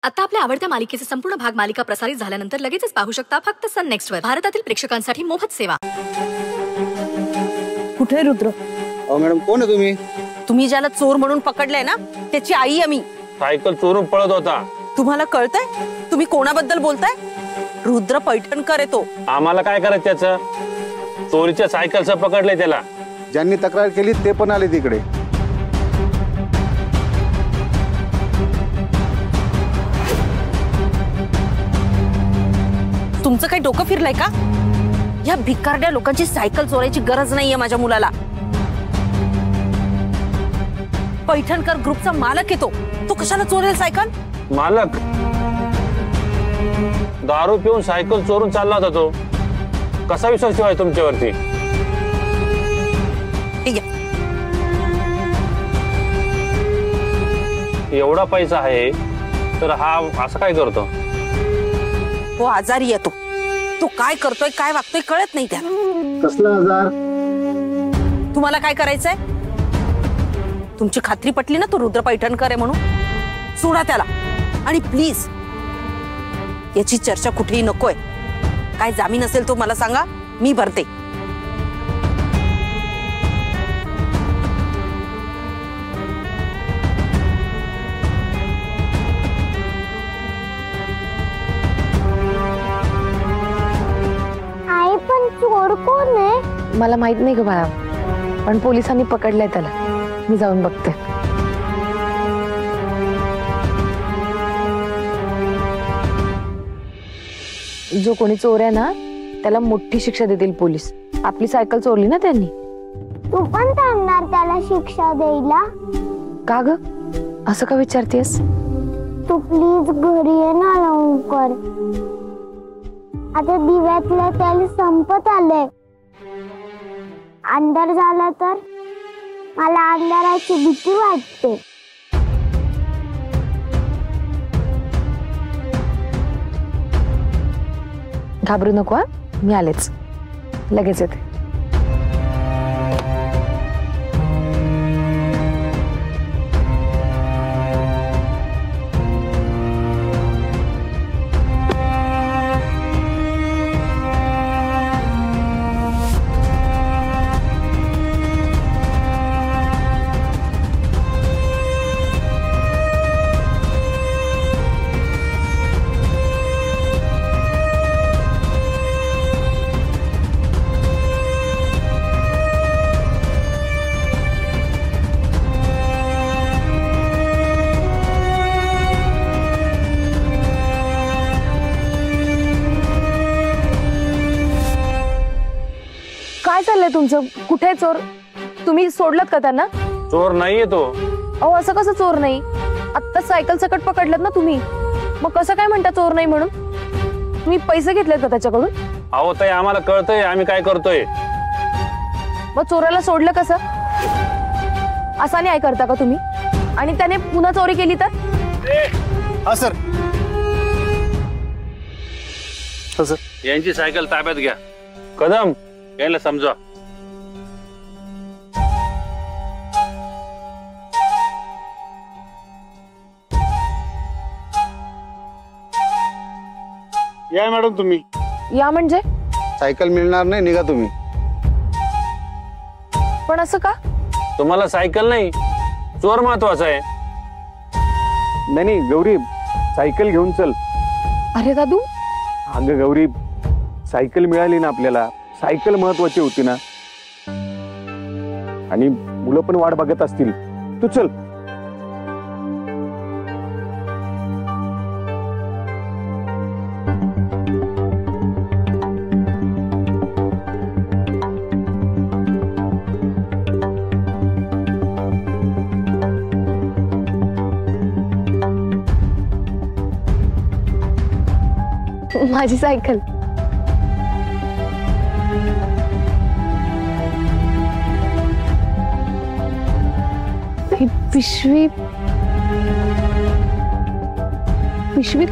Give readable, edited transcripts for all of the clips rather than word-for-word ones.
आता आपल्या आवडत्या मालिकेचे संपूर्ण भाग मालिका प्रसारित झाल्यानंतर लगेचच पाहू शकता फक्त सन नेक्स्ट वर. भारतातील प्रेक्षकांसाठी मोफत सेवा. कुठे रुद्र? मॅडम कोण आहे तुम्ही? तुम्ही ज्याला चोर म्हणून पकडलंय ना त्याची आई आहे मी. सायकल चोरून पळत होता. तुम्हाला कळतंय तुम्ही कोणाबद्दल बोलताय? रुद्र पैठणकर आहे तो. आम्हाला काय करायचं त्याचं? चोरीच्या सायकलचं पकडलंय त्याला. ज्यांनी तक्रार केली ते पण आले तिकडे. तुमचं काही डोकं फिरलंय का? या भिकारड्या लोकांची सायकल चोरायची गरज नाहीये माझ्या मुलाला. पैठणकर ग्रुपचा मालक आहे तो कशाला चोरेल सायकल? मालक दारू पिऊन सायकल चोरून चालला होता तो. कसा विश्वास ठेवाय तुमच्यावरती? एवढा पैसा आहे तर हा असं काय करतो? तो आजारी येतो. तो काय करतोय काय वागतोय कळत नाही त्याला. कसला आजार? तुम्हाला काय करायचंय? तुमची खात्री पटली ना तो रुद्र पैठणकर आहे म्हणून? सोडा त्याला आणि प्लीज याची चर्चा कुठेही नकोय. काय जामीन असेल तो मला सांगा, मी भरते. आई पण चोर कोण आहे? मला माहित नाही ग बाळा, पण पोलिसांनी पकडलंय त्याला. मी जाऊन बघते. जो कोणी चोर आहे ना त्याला मोठी शिक्षा देतील पोलीस. आपली सायकल चोरली ना त्यांनी. तू पण थांबणार त्याला शिक्षा द्यायला? का ग असं का विचारतेस? तू प्लीज घरी ये ना लवकर. आता दिव्यातलं तेल संपत आलंय. अंधार झाला तर मला अंधाराची भीती वाटते. घाबरू नको, मी आलेच. लगेच येते. काय चाललंय तुमचं? कुठे चोर? तुम्ही सोडलत का त्यांना? चोर नाहीये तो. अहो असं कसं चोर नाही? आत्ता सायकल सकट पकडलत ना तुम्ही, मग कसं काय म्हणता चोर नाही म्हणून? तुम्ही पैसे घेतलेत का त्याच्याकडून? अहो ताई आम्हाला कळतंय आम्ही काय करतोय. मग चोराला सोडलं कसं? असा न्याय करता का तुम्ही? आणि त्याने पुन्हा चोरी केली तर? हा सर. हा सर. यांची सायकल ताब्यात घ्या. कदम यायला समजा. या मॅडम तुम्ही. या म्हणजे? सायकल मिळणार नाही, निघा तुम्ही. पण असं का? तुम्हाला सायकल नाही चोर महत्वाचा आहे. नाही गौरी, सायकल घेऊन चल. अरे दादू. अगं गौरी, सायकल मिळाली ना आपल्याला. सायकल महत्वाची होती ना, आणि मुलं पण वाट बघत असतील. तू चल. माझी सायकल. पिशवीत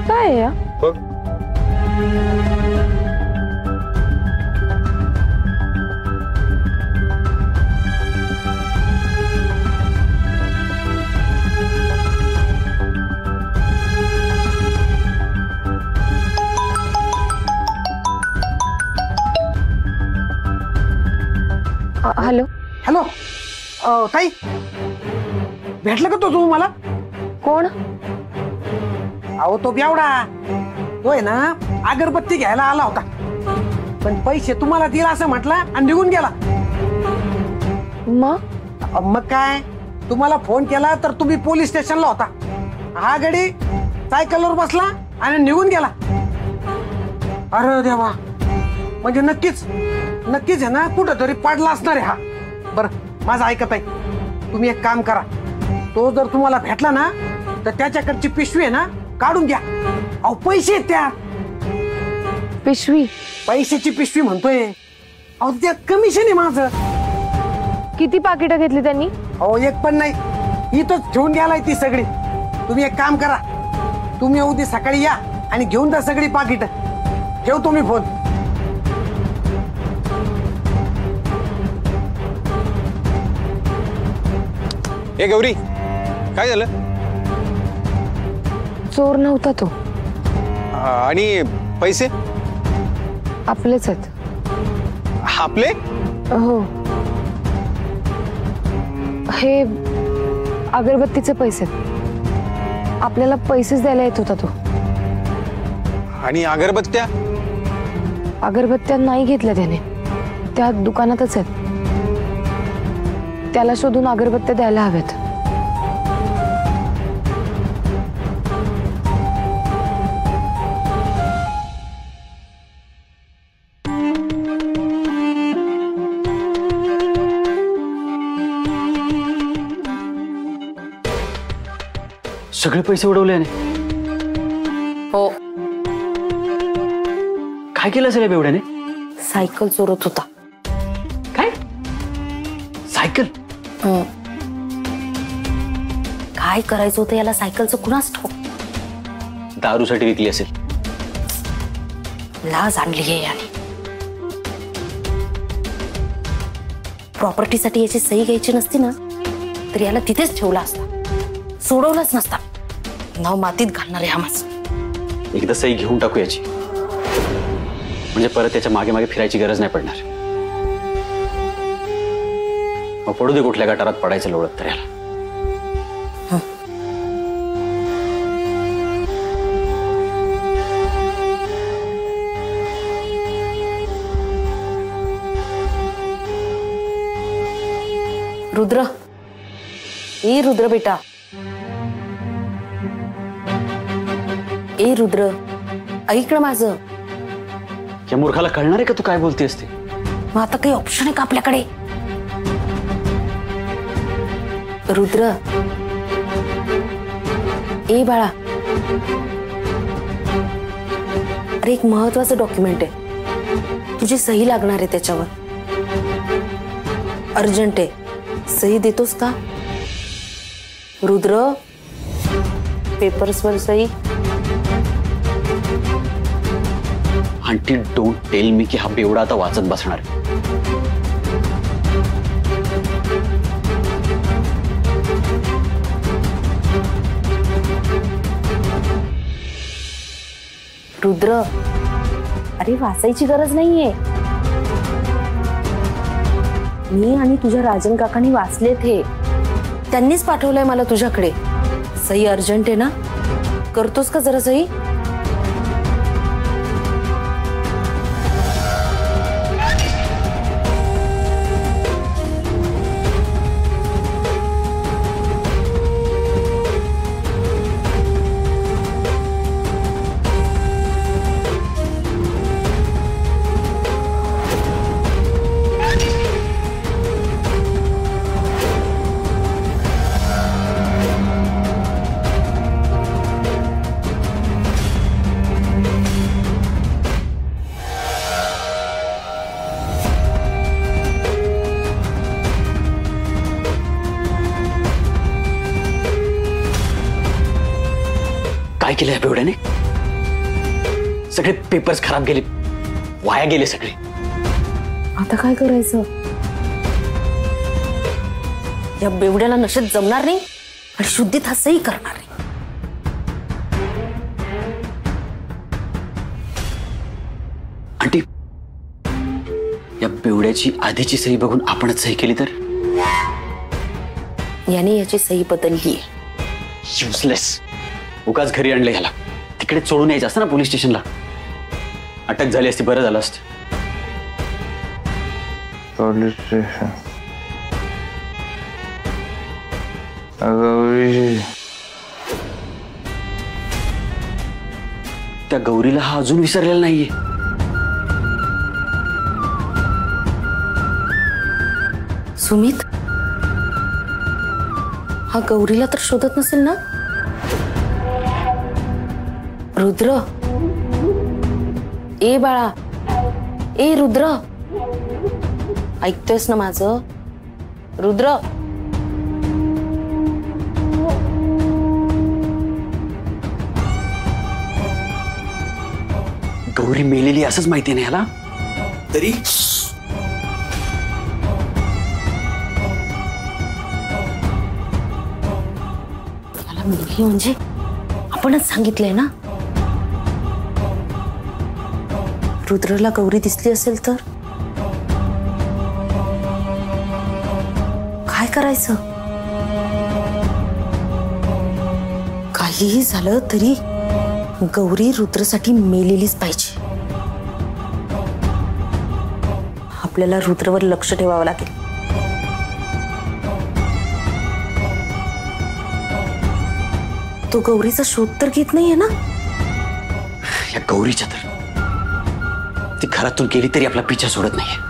काय आहे या? हॅलो हॅलो ताई, भेटलं का तो मला? कोण? अहो तो बेवडा, तो आहे ना अगरबत्ती घ्यायला आला होता, पण पैसे तुम्हाला दिला असं म्हटला आणि निघून गेला. मग काय, तुम्हाला फोन केला तर तुम्ही पोलीस स्टेशनला होता. हा गडी सायकलवर बसला आणि निघून गेला. अरे देवा, म्हणजे नक्कीच आहे ना, कुठं तरी पडला असणार आहे हा. बरं माझं ऐकत आहे, तुम्ही एक काम करा, तो जर तुम्हाला भेटला ना तर त्याच्याकडची पिशवी आहे ना काढून घ्या. अहो पैसे आहेत त्या पिशवी? पैशाची पिशवी म्हणतोय. अहो त्यात कमिशन आहे माझं. किती पाकिटं घेतली त्यांनी? अहो एक पण नाही, इथंच ठेवून गेलाय ती सगळी. तुम्ही एक काम करा, तुम्ही उद्या सकाळी या आणि घेऊन जा सगळी पाकिट. ठेवतो मी फोन. ए गौरी, काय झालं? चोर नव्हता तो. आणि पैसे आपलेच आहेत. आपले? हो, हे अगरबत्तीचे पैसे. आपल्याला पैसेच द्यायला येत होता तो. आणि अगरबत्त्या? अगरबत्त्या नाही घेतल्या त्याने, त्या दुकानातच आहेत. त्याला शोधून अगरबत्त्या द्यायला हव्यात. सगळे पैसे उडवले याने. हो. काय केलं असेल या बेवड्याने? सायकल चोरत होता. काय? सायकल? काय करायचं होतं याला सायकलचं कुणास ठाऊक. दारूसाठी विकली असेल. लाज आणली आहे याने. प्रॉपर्टीसाठी याची सही घ्यायची नसती ना तर याला तिथेच ठेवला असता, सोडवलाच नसता. नाव मातीत घालणार आहे हा माझं. एकदा सही घेऊन टाकू याची, म्हणजे परत त्याच्या मागे मागे फिरायची गरज नाही पडणार. मग पडू दे कुठल्या गटारात पडायचं लोळत तर याला. रुद्र, ए रुद्र बेटा, ए रुद्र, ऐक ना माझं. या मूर्खाला कळणार आहे का तू काय बोलतेस ते? मग आता काही ऑप्शन आहे का आपल्याकडे? रुद्र, ए बाळा, अरे एक महत्वाचं डॉक्युमेंट आहे, तुझी सही लागणार आहे त्याच्यावर. अर्जंट आहे, सही देतोस का? रुद्र, पेपर्सवर सही. आंटी डोंट टेल मी की हा बेवडा आता वाचत बसणार. रुद्र, अरे वाचायची गरज नाहीये. मी आणि तुझ्या राजन काकांनी वाचलेत हे. त्यांनीच पाठवलंय मला तुझ्याकडे. सही अर्जंट आहे ना, करतोस का जरा सही? काय केलं या बेवड्याने? सगळे पेपर्स खराब गेले, वाया गेले सगळे. आता काय करायचं? या बेवड्याला नशेत जमणार नाही आणि शुद्धीत हा सही करणार नाही. आंटी, या बेवड्याची आधीची सही बघून आपणच सही केली तर? याने याची सही बदलली. युजलेस. उगाच घरी आणलं ह्याला. तिकडे सोडून यायचं असतं ना पोलीस स्टेशनला. अटक झाली असती बरं झालं असतं. Police station. गौरी. त्या गौरीला हा अजून विसरलेला नाहीये. सुमित, हा गौरीला तर शोधत नसेल ना? रुद्र, ए बाळा, ए रुद्र, ऐकतोयस ना माझं? रुद्र. गौरी मेलेली असंच माहिती नाही ह्याला तरी. मला मेली म्हणजे आपणच सांगितलंय ना. रुद्रला गौरी दिसली असेल तर काय करायचं? काहीही झालं तरी गौरी रुद्रसाठी मेलेलीच पाहिजे. आपल्याला रुद्रवर लक्ष ठेवावं लागेल. तो गौरीचा शोध तर घेत नाहीये ना? या गौरीच्या तर ती घरातून गेली तरी आपला पिछा सोडत नाहीये.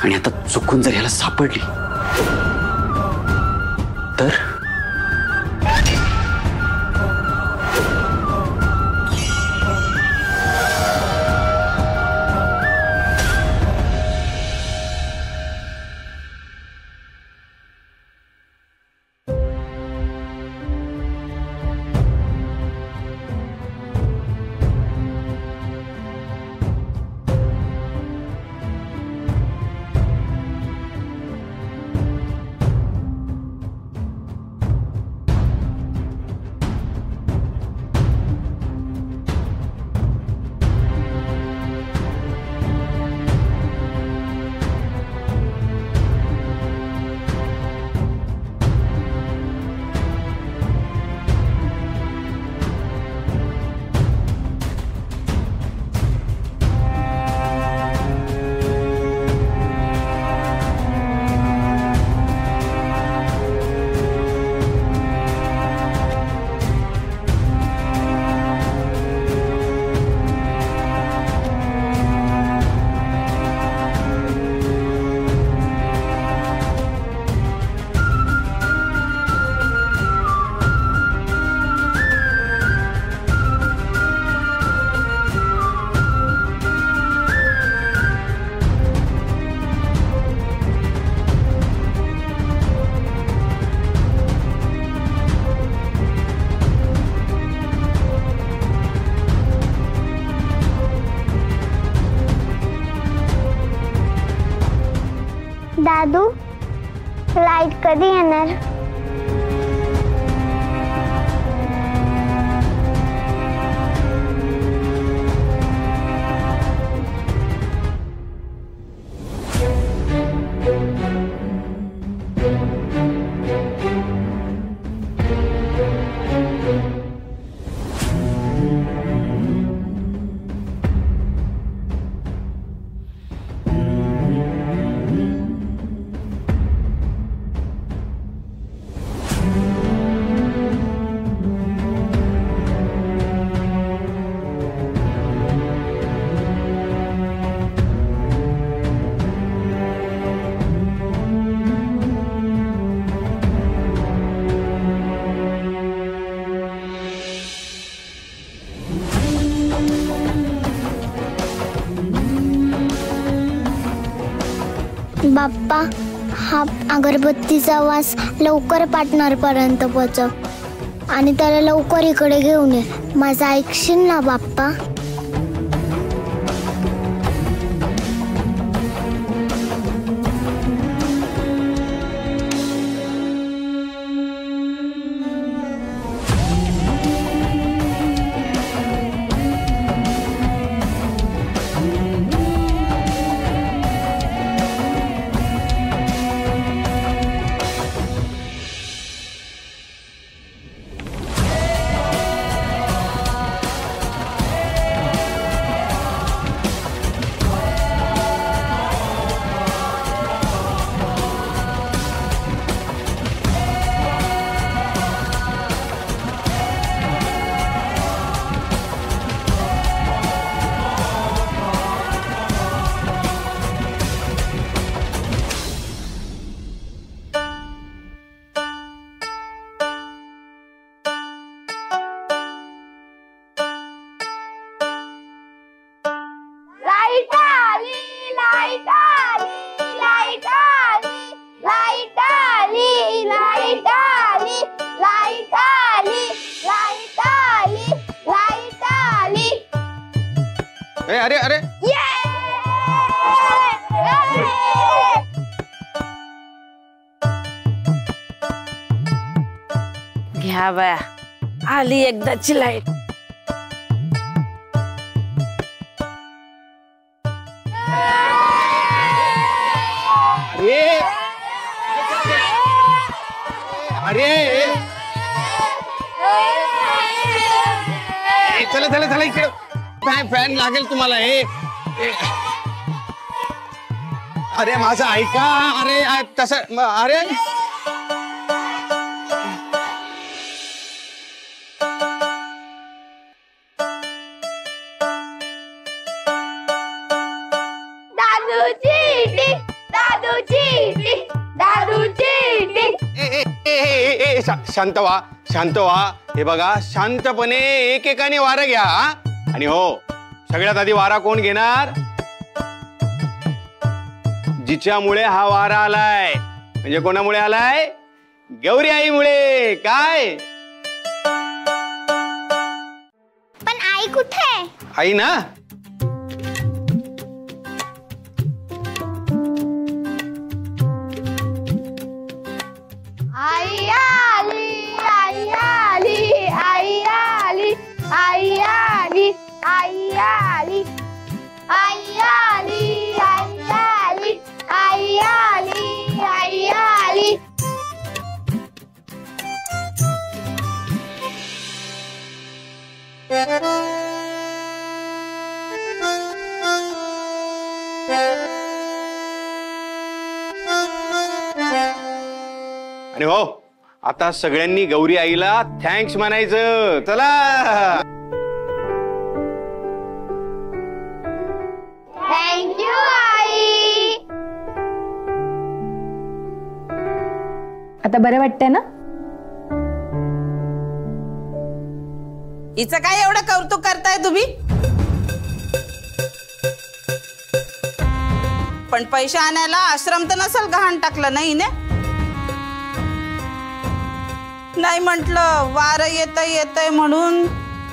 आणि आता चुकून जर ह्याला सापडली तर दादू, लाईट कधी येणार? बाप्पा, हा अगरबत्तीचा वास लवकर पार्टनर पर्यंत पोहोचव आणि त्याला लवकर इकडे घेऊन ये. माझं ऐकशील ना बाप्पा? अरे अरे घ्या बाया, आली एकदाची लाईट. अरे चला चला चला इकडे. फॅन लागेल तुम्हाला. अरे माझं ऐका. अरे तसं अरे शांत व्हा, शांत व्हा. हे बघा, शांतपणे एकेकाने वारा घ्या. आणि हो, सगळ्यात आधी वारा कोण घेणार? जिच्यामुळे हा वारा आलाय. म्हणजे कोणामुळे आलाय? गौरी आईमुळे. काय? पण आई कुठे? आई ना. आणि हो, आता सगळ्यांनी गौरी आईला थँक्स म्हणायचं. चला. थँक्यू आई. आता बरं वाटतंय ना? हिचं काय एवढं कौतुक करताय तुम्ही? पण पैसे आणायला आश्रम तर नसल गहाण टाकलं नाही ने? नाही म्हटलं वारं येतंय म्हणून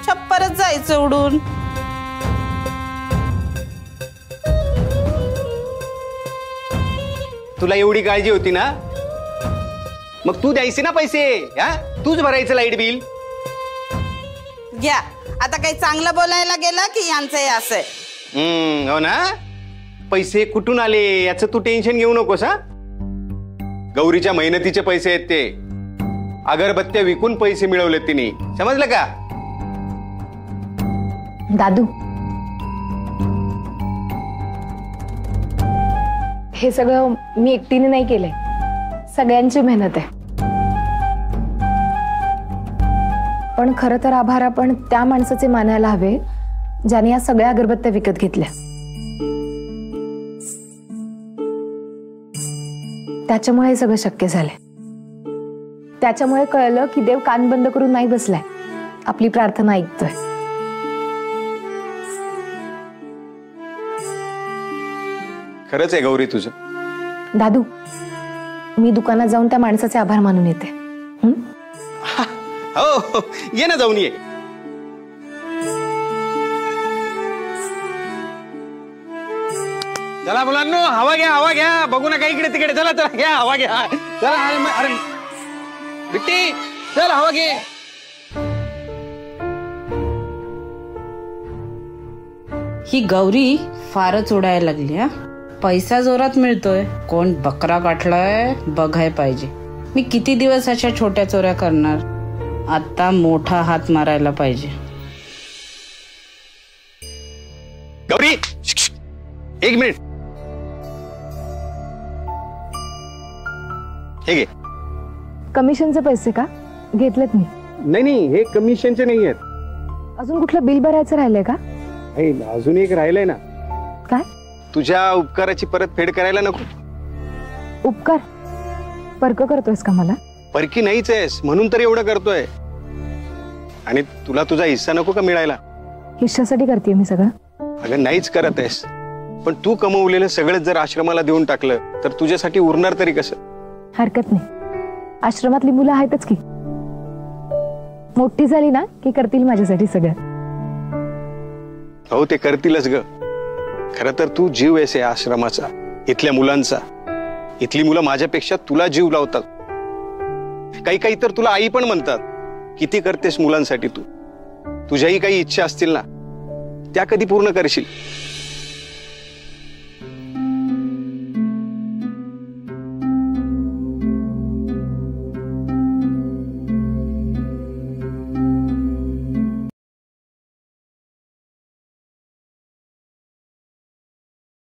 छप्परच जायचं उडून. तुला एवढी काळजी होती ना, मग तू द्यायचे ना पैसे. तूच भरायचं लाईट बिल. घ्या. आता काही चांगलं बोलायला गेलं की यांचं हे असं. हो ना. पैसे कुठून आले याचं तू टेन्शन घेऊ नकोस. गौरीच्या मेहनतीचे पैसे आहेत ते. अगरबत्त्या विकून पैसे मिळवले तिने. समजलं का? दादू, हे सगळं मी एकटीने नाही केलंय. सगळ्यांची मेहनत आहे. पण खरं तर आभार आपण त्या माणसाचे मानायला हवे ज्याने या सगळ्या अगरबत्त्या विकत घेतल्या. त्याच्यामुळे हे सगळं शक्य झालंय. त्याच्यामुळे कळलं की देव कान बंद करून नाही बसलाय, आपली प्रार्थना ऐकतोय. खरंच आहे गौरी तुझं. दादू, मी दुकानात जाऊन त्या माणसाचे आभार मानून येते. हो, ये ना, जाऊन ये. चला मुलांनो, हवा घ्या, हवा घ्या. बघू नका इकडे तिकडे. चला चला, घ्या हवा घ्या. चला. अरे बिट्टी, चल हवा घे. ही गौरी फारच उडायला लागली. पैसा जोरात मिळतोय. कोण बकरा काटलाय बघाय पाहिजे. मी किती दिवस अशा छोट्या चोऱ्या करणार? आता मोठा हात मारायला पाहिजे. गौरी, एक मिनिट. हे घे. कमिशनचे पैसे का घेतलेत मी? नाही, हे कमिशनचे नाही आहेत. अजून कुठलं बिल भरायचं राहिलंय का? अजून एक राहिलंय ना. काय? तुझ्या उपकाराची परतफेड करायला नको. उपकार? परक करतोयस का मला? परकी नाहीच आहेस म्हणून तर एवढं करतोय. आणि तुला तुझा हिस्सा नको का मिळायला? हिश्श्यासाठी करतेय मी सगळं. अगं नाहीच करत आहेस. पण तू कमवलेलं सगळं जर आश्रमाला देऊन टाकलं तर तुझ्यासाठी उरणार तरी कसं? हरकत नाही. आश्रमातली मुलं आहेतच की. मोठी झाली ना की करतील माझ्यासाठी सगळं. हो ते करतीलच ग. खरं तर तू जीव ऐसे आश्रमाचा, इथल्या मुलांचा. इथली मुलं माझ्यापेक्षा तुला जीव लावतात. काही काही तर तुला आई पण म्हणतात. किती करतेस मुलांसाठी तू. तुझ्याही काही इच्छा असतील ना, त्या कधी पूर्ण करशील.